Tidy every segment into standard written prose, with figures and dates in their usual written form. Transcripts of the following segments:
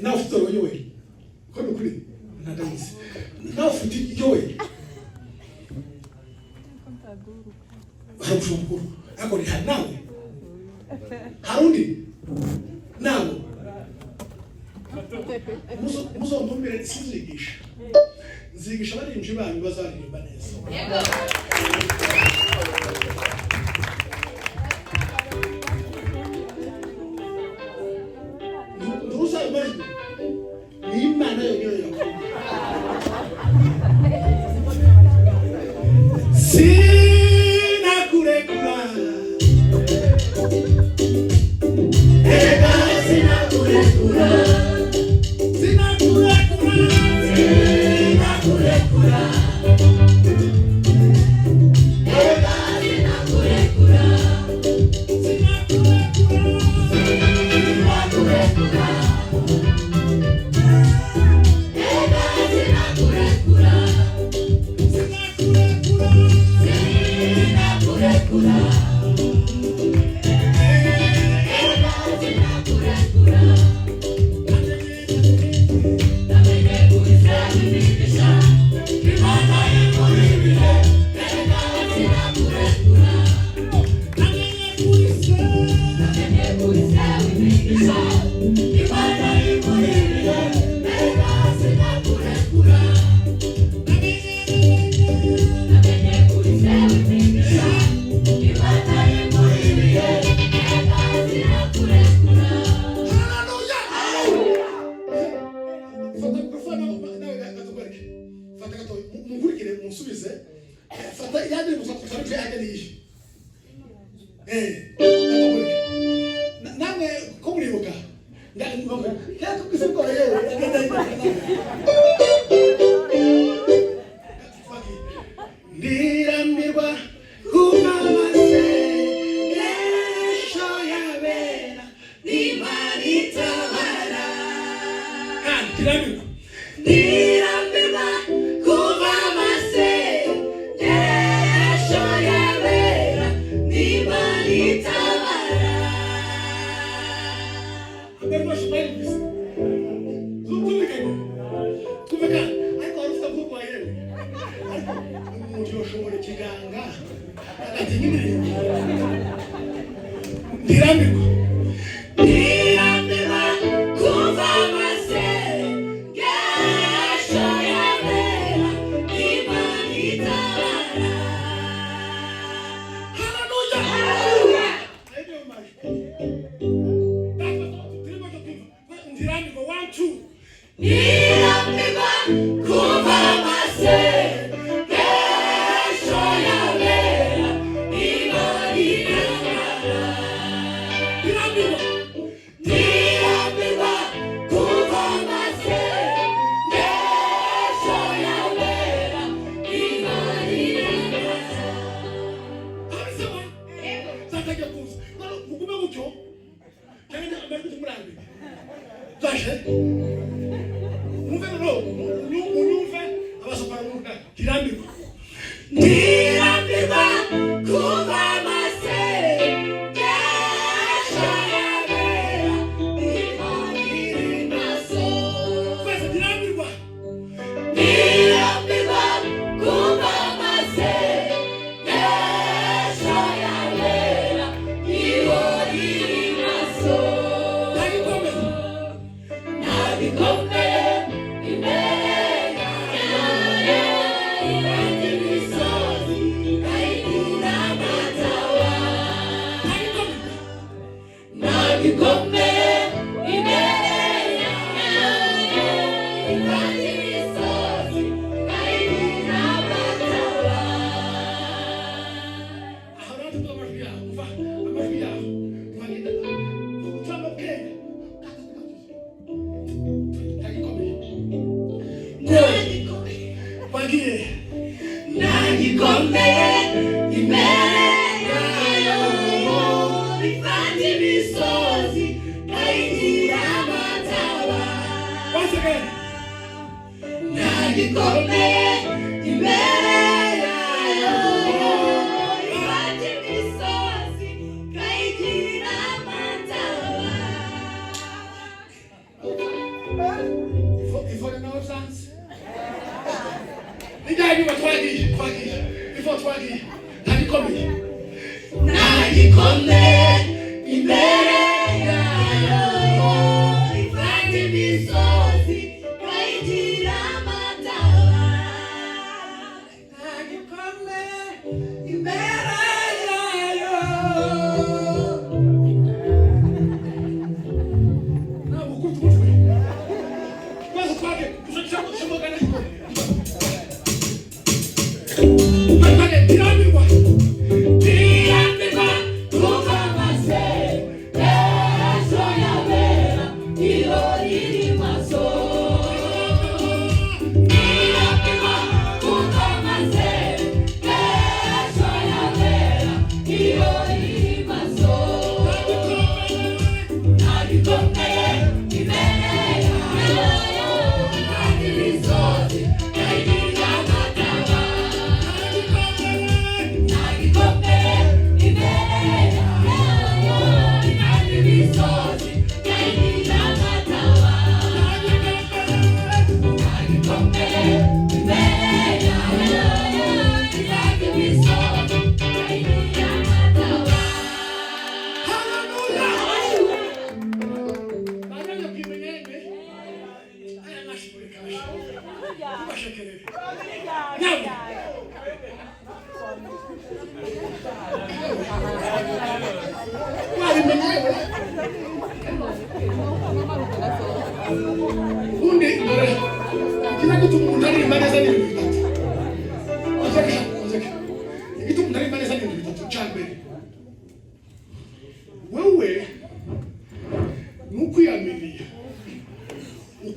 Now ufite uyoboye ko nukuri nadayize now ufite uyoboye harushoboka ako ni nawe harundi nawe muzo ntumbere sizigisha nzigisha barinje banyu bazaririmba neza namwe ko muribuka yakubwiseko yewe ndirambirwa kuba amasengesho yabera n'Imana itabara. Ndirambirwa kuba amasengesho yabera n'Imana itabara. Ndirambirwa kuva amasengesho yabera n'Imana itabara. Hallelujah, hallelujah. Ndirambirwa 1 2. Ndirambirwa kuva amasengesho yabera n'Imana itabara. Ndirambirwa kuva amasengesho yabera n'Imana itabara. Zatajya kuza mugume gutyo cyangwa amajwi tumurambe zashe umve no unyumve abasopana n'uruka. Ndirambirwa kuva amasengesho yabera n'Imana itabara. Ndirambirwa kuva amasengesho yabera n'Imana itabara. Nagikomeye imbere yawe, ifata imisozi ikayigira amataba. Nagikomeye imbere yawe, ifata imisozi ikayigira amataba. Aho rero tuba amajwi yawe, umva amajwi yawe twagenda cyangwa bwenge nagikomeye imbere yayo, ifata imisozi ikayigira amataba. Nagikomeye imbere yayo, ifata imisozi ikayigira amataba. Ifone nawe sansi nijyanye batwagiye before twagiye nagikomeye imbere yayo, ifata imisozi ikayigira amataba. Nagikomeye imbere yayo. Ntabwo kutwe kwazo twage kushobokana ndirambirwa kuva amasengesho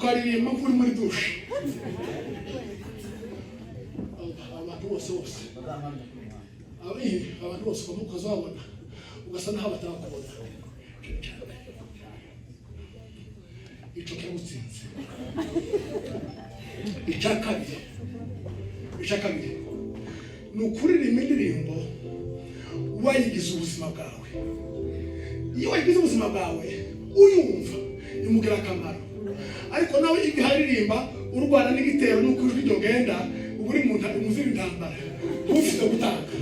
ukaririmba nk'uri muri dushe abantu bose abantu bose ukazabona ugasa naho batakubona icyo kiragutsinze. Icya kabiri ni ukuririmba indirimbo wayigize ubuzima bwawe. Iyo wayigize ubuzima bwawe uyumva imubwira akamaro, ariko nawe igihe aririmba urwana n'igitero n'uko ijwi ryogenda uba uri mu nzira intambara ufite gutanga,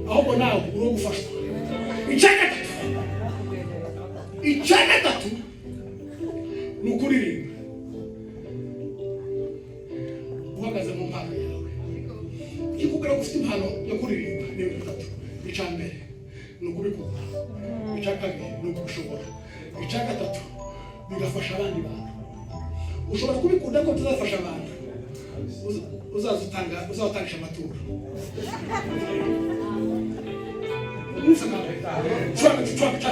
ahubwo nawe uri gufashwa. Icya gatatu ni ukuririmba uhagaze mu mpano yawe. Ikikubwira ko ufite impano yo kuririmba ni ibintu bitatu. Icya mbere ni ukubikora, icya kabiri ni ukubishobora, icya gatatu bigafasha abandi bantu. Ushobora kubikunda ko tuzafasha abantu, uzatangisha amaturo. Chwaka